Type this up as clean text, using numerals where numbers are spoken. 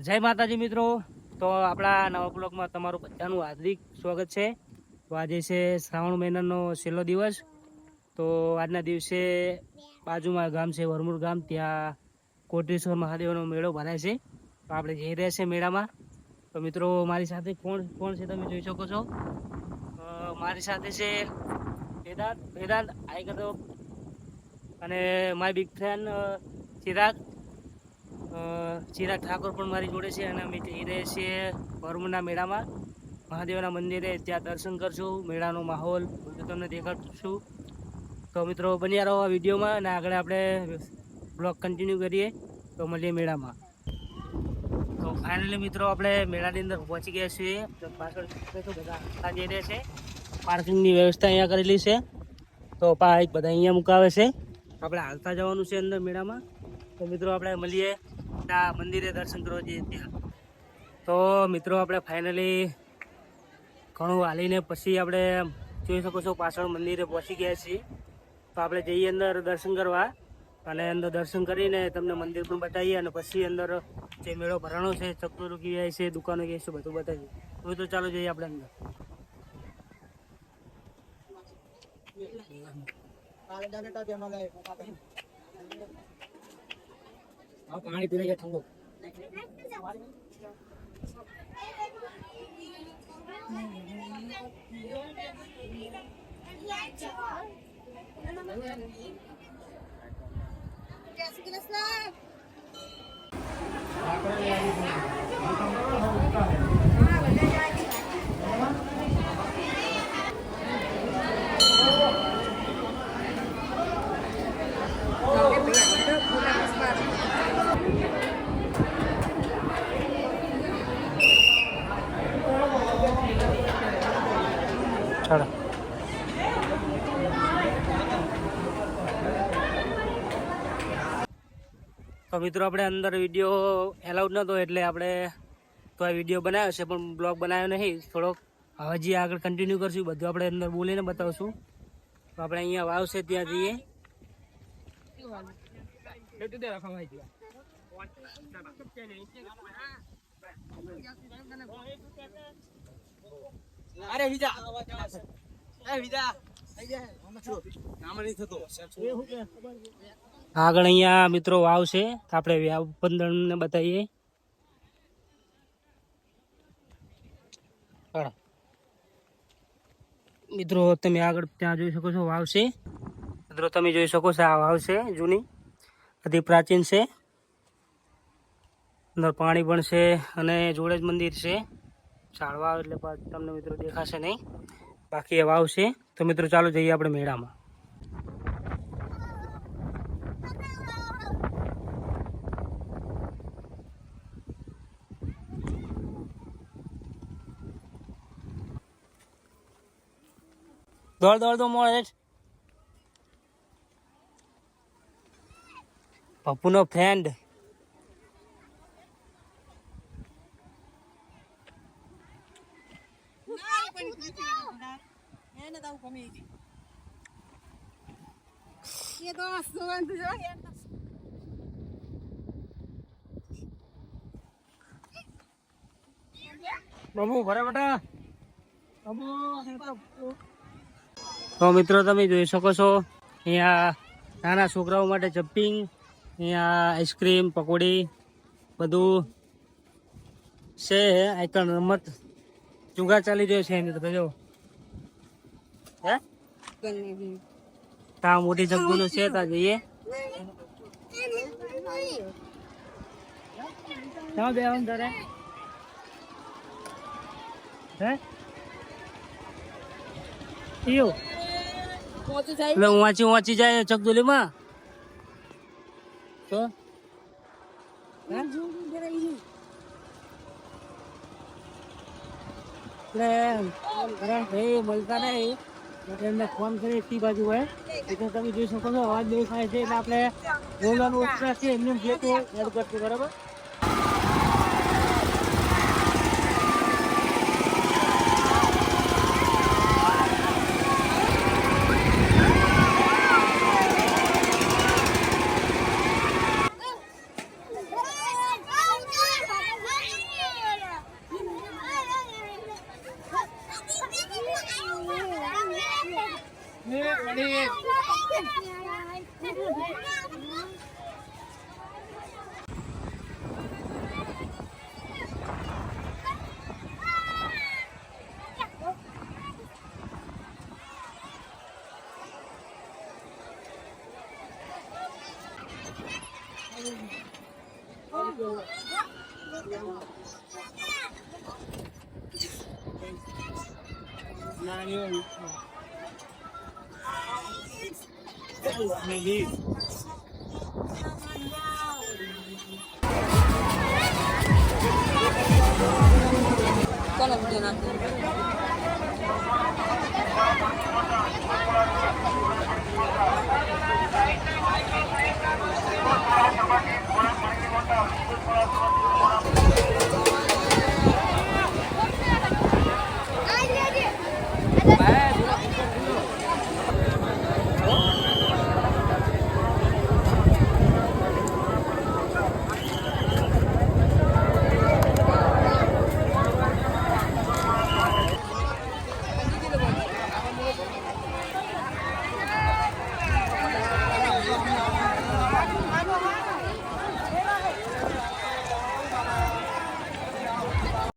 જય માતાજી મિત્રો, તો આપણા નવા બ્લોગમાં તમારું બધાનું હાર્દિક સ્વાગત છે। તો આજે છે શ્રાવણ મહિનાનો છેલ્લો દિવસ। તો આજના દિવસે બાજુમાં ગામ છે વરમુર ગામ, ત્યાં કોટેશ્વર મહાદેવનો મેળો ભરાય છે। તો આપણે જઈ રહ્યા છીએ મેળામાં। તો મિત્રો મારી સાથે કોણ છે તમે જોઈ શકો છો। મારી સાથે છે વેદાંત આઈ ગયો અને my big friend Chirag Thakor પણ મારી જોડે છે અને અમે જઈ રહ્યા છીએ વરમુરના મેળામાં, મહાદેવના મંદિરે। ત્યાં દર્શન કરશું, મેળાનો માહોલ બધું તમને દેખાડશું। તો મિત્રો બન્યા રહો આ વિડીયોમાં અને આગળ આપણે બ્લોગ કન્ટિન્યુ કરીએ। તો મળીએ મેળામાં। તો ફાઇનલી મિત્રો આપણે મેળાની અંદર પહોંચી ગયા છીએ। તો પાછળ બધા જઈ રહ્યા છે, પાર્કિંગની વ્યવસ્થા અહીંયા કરેલી છે। તો બાઇક બધા અહીંયા મુકાવે છે, આપણે હાલતા જવાનું છે અંદર મેળામાં। તો મિત્રો આપણે મળીએ ત્યાં મંદિરે દર્શન કરવા જઈએ ત્યાં। તો મિત્રો આપણે ફાઇનલી ઘણું હાલીને પછી આપણે જોઈ શકો છો પાછળ મંદિરે પહોંચી ગયા છીએ। તો આપણે જઈએ અંદર દર્શન કરવા અને અંદર દર્શન કરીને તમને મંદિર પણ બતાવીએ અને પછી અંદર જે મેળો ભરાણો છે, ચકડોળ ક્યાંય છે, દુકાનો ક્યાંય છે, બધું બતાવીએ। તો ચાલો જઈએ આપણે અંદર। પાણી પી લઈએ ઠંડુ। તો મિત્રો આપણે અંદર વિડીયો એલાઉડ નહોતો એટલે આપણે તો આ વિડીયો બનાવ્યો છે પણ બ્લોગ બનાવ્યો નહીં, થોડોક હજી આગળ કન્ટિન્યુ કરશું, બધું આપણે અંદર બોલીને બતાવશું। તો આપણે અહીંયા વાવ છે ત્યાં જઈએ। અરે વિજા આગળ અહીંયા મિત્રો વાવ છે, આપણે વાવ બંધને બતાવીએ। મિત્રો તમે આગળ ત્યાં જોઈ શકો છો વાવ છે। મિત્રો તમે જોઈ શકો છો આ વાવ છે, જૂની અતિ પ્રાચીન છે, અંદર પાણી પણ છે અને જોડે જ મંદિર છે। ઝાડવા એટલે તમને મિત્રો દેખાશે નહીં, બાકી એ વાવ છે। તો મિત્રો ચાલો જઈએ આપણે મેળામાં। દોડ દોડ તો મોડે પપ્પુનો ફ્રેન્ડ બાબુ ભરે બેટા બાબુ। તો મિત્રો તમે જોઈ શકો છો અહીંયા નાના છોકરાઓ માટે જમ્પિંગ, અહીંયા આઈસ્ક્રીમ, પકોડી બધું છે। આઈકન રમત જુગાર ચાલી રહ્યો છે એની તો જો હે ત્યાં મોટી જગ્ગુનો છે, ત્યાં જઈએ। ક્યાં બે અંદર હે એવું એટલે વાંચી જાય ચકદોલી માં તો મળતા નહીં એટલે એમને ફોન કરી એટલી બાજુ હોય એટલે તમે જોઈ શકો છો અવાજ દેખાય છે એટલે આપણે બોલવાનું ઓછા છે એમને એડ કરશું, બરાબર। કોનો વિડીયો નાખો